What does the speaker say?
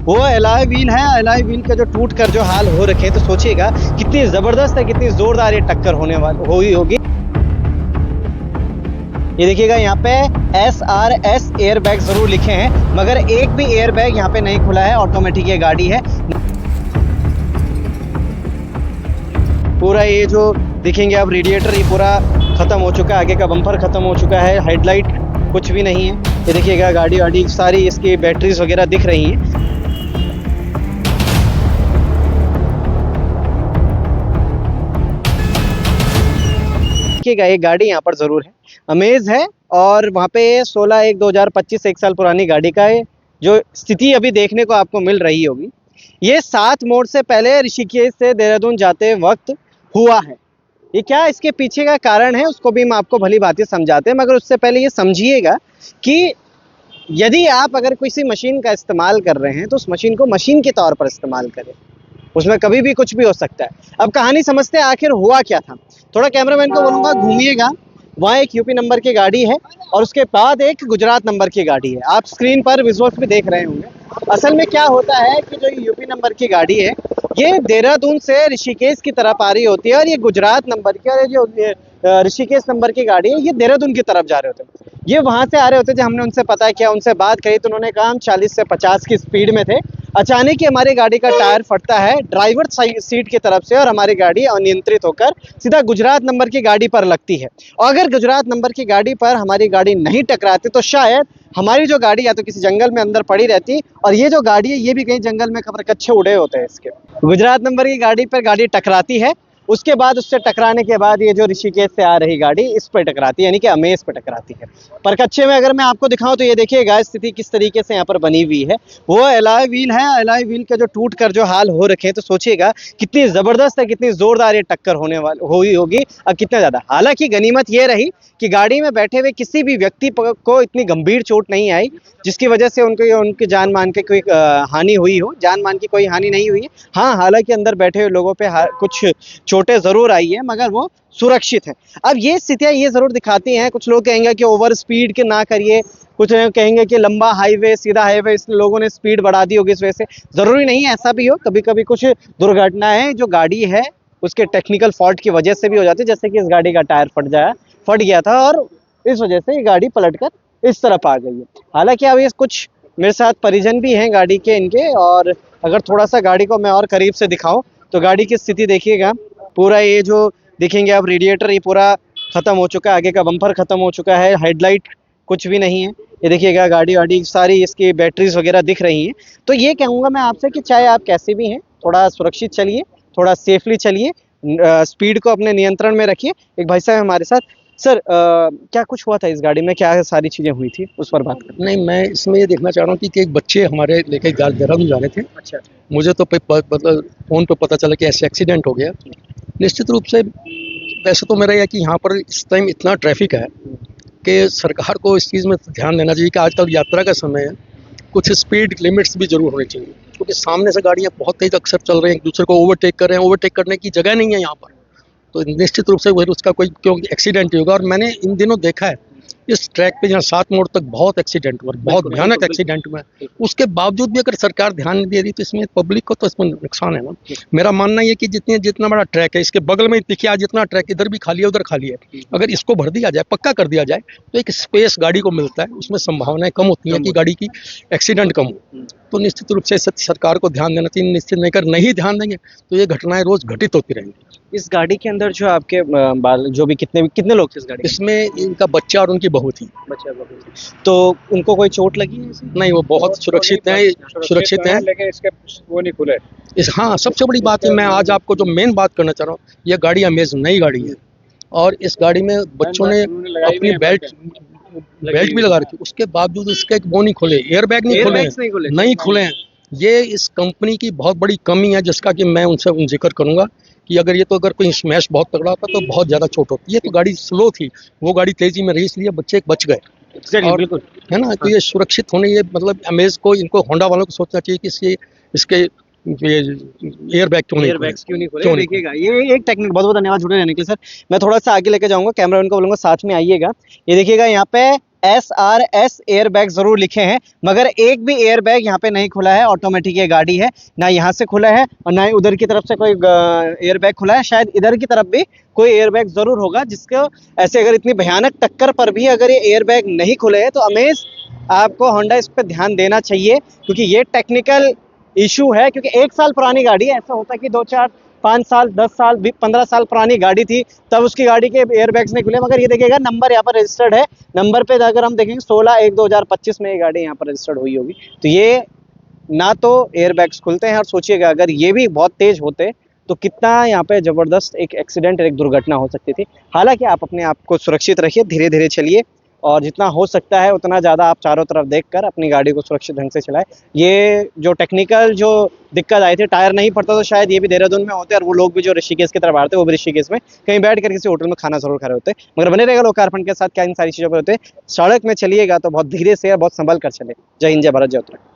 वो alloy wheel है। Alloy wheel का जो टूट कर जो हाल हो रखे हैं, तो सोचिएगा कितनी जबरदस्त है, कितनी जोरदार ये टक्कर होने वाली हुई होगी। ये देखिएगा यहाँ पे SRS एयरबैग जरूर लिखे हैं, मगर एक भी एयरबैग यहाँ पे नहीं खुला है। ऑटोमेटिक ये गाड़ी है। पूरा ये जो देखेंगे आप रेडिएटर, ये पूरा खत्म हो चुका है, आगे का बम्पर खत्म हो चुका है, हेडलाइट कुछ भी नहीं है। ये देखिएगा गाड़ी वाड़ी सारी इसकी बैटरीज वगैरह दिख रही हैं। देखिएगा एक गाड़ी यहाँ पर जरूर है, अमेज है, और वहाँ पे 16/1/2025 1 साल पुरानी गाड़ी का है जो स्थिति अभी देखने को आपको मिल रही होगी। ये 7 मोड़ से पहले ऋषिकेश से देहरादून जाते वक्त हुआ है। ये क्या इसके पीछे का कारण है उसको भी हम आपको भली भांति समझाते हैं, मगर उससे पहले ये समझिएगा कि यदि आप अगर किसी मशीन का इस्तेमाल कर रहे हैं तो उस मशीन को मशीन के तौर पर इस्तेमाल करें। उसमें कभी भी कुछ भी हो सकता है। अब कहानी समझते हैं आखिर हुआ क्या था। थोड़ा कैमरामैन को बोलूँगा घूमिएगा। वहाँ एक यूपी नंबर की गाड़ी है और उसके बाद एक गुजरात नंबर की गाड़ी है। आप स्क्रीन पर विजुअल्स भी देख रहे होंगे। असल में क्या होता है कि जो यूपी नंबर की गाड़ी है ये देहरादून से ऋषिकेश की तरफ आ रही होती है, और ये गुजरात नंबर की, और ये जो ऋषिकेश नंबर की गाड़ी है ये देहरादून की तरफ जा रहे होते हैं। ये वहाँ से आ रहे होते। जब हमने उनसे पता किया, उनसे बात करी, तो उन्होंने कहा हम 40 से 50 की स्पीड में थे। अचानक ही हमारी गाड़ी का टायर फटता है ड्राइवर सीट की तरफ से, और हमारी गाड़ी अनियंत्रित होकर सीधा गुजरात नंबर की गाड़ी पर लगती है। और अगर गुजरात नंबर की गाड़ी पर हमारी गाड़ी नहीं टकराती तो शायद हमारी जो गाड़ी या तो किसी जंगल में अंदर पड़ी रहती, और ये जो गाड़ी है ये भी कहीं जंगल में खबर कच्चे उड़े होते हैं इसके। गुजरात नंबर की गाड़ी पर गाड़ी टकराती है, उसके बाद उससे टकराने के बाद ये जो ऋषिकेश से आ रही गाड़ी इस पर टकराती है, यानी कि अमेज पर टकराती है। पर कच्चे में अगर मैं आपको दिखाऊं तो ये देखिएगा स्थिति किस तरीके से यहाँ पर बनी हुई है। वो एलॉय व्हील है। एलॉय व्हील का जो टूट कर जो हाल हो रखे हैं, तो सोचिएगा कितनी जबरदस्त है, कितनी जोरदार ये टक्कर होने वाली हुई होगी और कितना ज्यादा। हालांकि गनीमत ये रही कि गाड़ी में बैठे हुए किसी भी व्यक्ति को इतनी गंभीर चोट नहीं आई जिसकी वजह से उनके जान मान के कोई हानि हुई हो। जान मान की कोई हानि नहीं हुई है। हाँ, हालांकि अंदर बैठे हुए लोगों पे कुछ चोटें जरूर आई है, मगर वो सुरक्षित है। अब ये स्थितियां ये जरूर दिखाती हैं, कुछ लोग कहेंगे कि ओवर स्पीड के ना करिए, कुछ लोग कहेंगे कि लंबा हाईवे सीधा हाईवे इस लोगों ने स्पीड बढ़ा दी होगी इस वजह से। जरूरी नहीं है ऐसा भी हो। कभी कभी कुछ दुर्घटनाएं जो गाड़ी है उसके टेक्निकल फॉल्ट की वजह से भी हो जाती है, जैसे कि इस गाड़ी का टायर फट गया था और इस वजह से ये गाड़ी पलटकर इस तरफ आ गई है। हालांकि अभी कुछ मेरे साथ परिजन भी हैं गाड़ी के इनके, और अगर थोड़ा सा गाड़ी को मैं और करीब से दिखाऊं तो गाड़ी की स्थिति देखिएगा। पूरा ये जो देखेंगे आप रेडिएटर, ये पूरा खत्म हो चुका है, आगे का बम्पर खत्म हो चुका है, हेडलाइट कुछ भी नहीं है। ये देखिएगा गाड़ी वाड़ी सारी इसकी बैटरीज वगैरह दिख रही हैं। तो ये कहूँगा मैं आपसे कि चाहे आप कैसे भी हैं, थोड़ा सुरक्षित चलिए, थोड़ा सेफली चलिए, स्पीड को अपने नियंत्रण में रखिए। एक भाई साहब हमारे साथ। सर, क्या कुछ हुआ था इस गाड़ी में, क्या सारी चीजें हुई थी उस पर बात करें। नहीं, मैं इसमें ये देखना चाह रहा हूँ कि एक बच्चे हमारे लेके देहरादून जा रहे थे। अच्छा। मुझे तो मतलब फ़ोन पे पता चला कि ऐसे एक्सीडेंट हो गया। निश्चित रूप से वैसे तो मेरा यह कि यहाँ पर इस टाइम इतना ट्रैफिक है कि सरकार को इस चीज़ में ध्यान देना चाहिए कि आजकल यात्रा का समय है, कुछ स्पीड लिमिट्स भी जरूर होनी चाहिए, क्योंकि सामने से गाड़ियाँ बहुत तेज अक्सर चल रही हैं, एक दूसरे को ओवरटेक कर रहे हैं। ओवरटेक करने की जगह नहीं है यहाँ पर, तो निश्चित रूप से वही उसका कोई क्योंकि एक्सीडेंट ही होगा। और मैंने इन दिनों देखा है इस ट्रैक पे जहाँ 7 मोड़ तक बहुत एक्सीडेंट हुआ, बहुत भयानक एक्सीडेंट हुआ है। उसके बावजूद भी अगर सरकार ध्यान नहीं दे रही तो इसमें पब्लिक को तो इसमें नुकसान है ना। मेरा मानना ये कि जितना बड़ा ट्रैक है, इसके बगल में देखिए आज जितना ट्रैक इधर भी खाली है उधर खाली है, अगर इसको भर दिया जाए, पक्का कर दिया जाए, तो एक स्पेस गाड़ी को मिलता है, उसमें संभावनाएं कम होती हैं कि गाड़ी की एक्सीडेंट कम हो। तो निश्चित रूप से सरकार को ध्यान देना चाहिए। निश्चित नहीं ध्यान देंगे तो ये घटनाएं रोज घटित होती रहेंगी। इस गाड़ी के अंदर जो आपके बाल जो भी कितने लोग थे इस गाड़ी इसमें इनका बच्चा और उनकी बहू थी। तो उनको कोई चोट लगी है इसमें? नहीं, वो बहुत सुरक्षित हैं, लेकिन इसके वो नहीं खुले। हाँ, सबसे बड़ी बात है, मैं आज आपको जो मेन बात करना चाह रहा हूँ, ये गाड़ी अमेज नई गाड़ी है और इस गाड़ी में बच्चों ने अपनी बेल्ट भी लगा रखी, उसके बावजूद इसके वो नहीं खुले, एयरबैग नहीं खुले हैं। ये इस कंपनी की बहुत बड़ी कमी है, जिसका कि मैं उनसे जिक्र करूंगा कि अगर कोई स्मैश बहुत तगड़ा होता तो बहुत ज्यादा चोट होती है। तो गाड़ी स्लो थी, वो गाड़ी तेजी में रही, इसलिए बच्चे बच गए। और है ना, तो ये सुरक्षित होने, ये मतलब अमेज को, इनको होंडा वालों को सोचना चाहिए कि इसके एयरबैग क्यों नहीं खोले। देखिएगा ये एक टेक्निक। बहुत बहुत धन्यवाद जुड़े रहने के लिए सर। मैं थोड़ा सा आगे लेके जाऊंगा, कैमरामैन को बोलूंगा साथ में आइएगा। ये देखिएगा यहाँ पे SRS एयर बैग जरूर लिखे हैं, मगर एक भी एयर बैग यहाँ पे नहीं खुला है। ऑटोमेटिक ये गाड़ी है, ना यहाँ से खुला है और ना ही उधर की तरफ से कोई एयर बैग खुला है। शायद इधर की तरफ भी कोई एयर बैग जरूर होगा, जिसको ऐसे अगर इतनी भयानक टक्कर पर भी अगर ये एयर बैग नहीं खुले हैं तो अमेज आपको होंडा इस पर ध्यान देना चाहिए, क्योंकि ये टेक्निकल इशू है। क्योंकि 1 साल पुरानी गाड़ी है, ऐसा होता है कि 2 4 5 साल 10 साल 15 साल पुरानी गाड़ी थी तब उसकी गाड़ी के एयरबैग्स नहीं खुले। मगर ये देखिएगा नंबर यहाँ पर रजिस्टर्ड है, नंबर पे अगर हम देखेंगे 16/1/2025 में ये गाड़ी यहाँ पर रजिस्टर्ड हुई होगी। तो ये ना तो एयरबैग्स खुलते हैं, और सोचिएगा अगर ये भी बहुत तेज होते तो कितना यहाँ पे जबरदस्त एक एक्सीडेंट, एक दुर्घटना हो सकती थी। हालांकि आप अपने आप को सुरक्षित रखिए, धीरे धीरे चलिए, और जितना हो सकता है उतना ज़्यादा आप चारों तरफ देखकर अपनी गाड़ी को सुरक्षित ढंग से चलाएं। ये जो टेक्निकल जो दिक्कत आई थी, टायर नहीं पड़ता तो शायद ये भी देहरादून में होते, और वो लोग भी जो ऋषिकेश की तरफ आ रहे थे वो भी ऋषिकेश में कहीं बैठ कर किसी होटल में खाना जरूर खा रहे होते। मगर बने रहेगा लोकार्पण के साथ, क्या इन सारी चीज़ों पर होते। सड़क में चलिएगा तो बहुत धीरे से, बहुत संभल कर चले। जय हिंद, जय भारत, जय उत्तराखंड।